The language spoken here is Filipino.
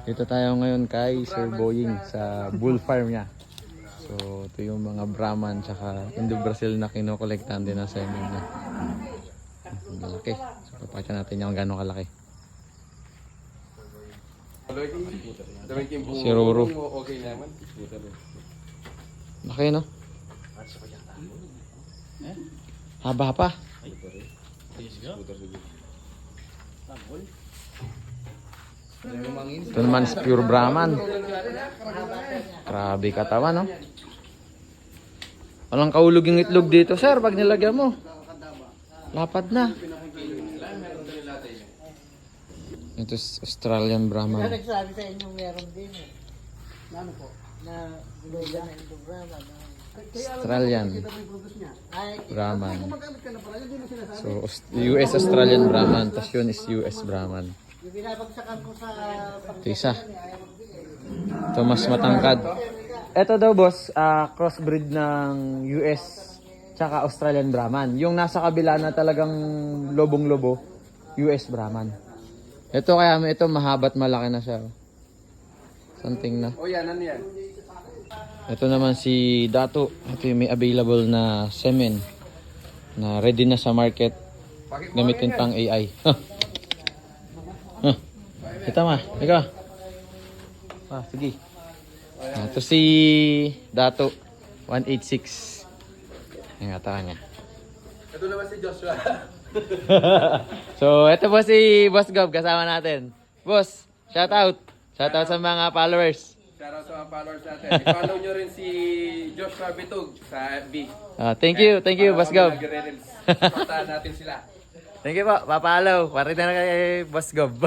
Dito tayo ngayon kay Sir Boying sa bull farm niya. So, ito yung mga Brahman tsaka Indo-Brazil na kinokolektahan din ng semen niya. Malaki. So, papakita natin yung gano'ng kalaki. Si Roro. Laki, no? Haba pa. Ito naman is pure Brahman. Grabe katawan, no? Walang kaulog yung itlog dito, sir, pag nilagyan mo. Lapad na. Ito is Australian Brahman. Nagsabi sa inyo meron din eh. Ano po? Na gulay na ito Brahman. Australian Ay, Brahman. So, US Australian Brahman. Tapos yun is US Brahman. yung binabagsakan ko sa Ito isa. Ito mas matangkad. Ito daw boss, crossbreed ng US tsaka Australian Brahman. Yung nasa kabila na talagang lobong-lobo, US Brahman. Ito kaya ito mahabat malaki na siya. Something na. Oh yan, ano yan? Ito naman si Dato. Ito yung may available na semen na ready na sa market. Gamitin pang AI. Kita ma, ikaw. Sige. Ito si Dato 186. Yung atakan niya. Ito naman si Joshua. So, ito po si Boss Gob kasama natin. Boss, shout out. Shout out sa mga followers. Shoutout sa mga followers natin. I-follow nyo rin si Joshua Bitug sa FB. Thank you, Boss Gob. Puntahan natin sila. Thank you po, papalaw. Parita na kay Boss Gob.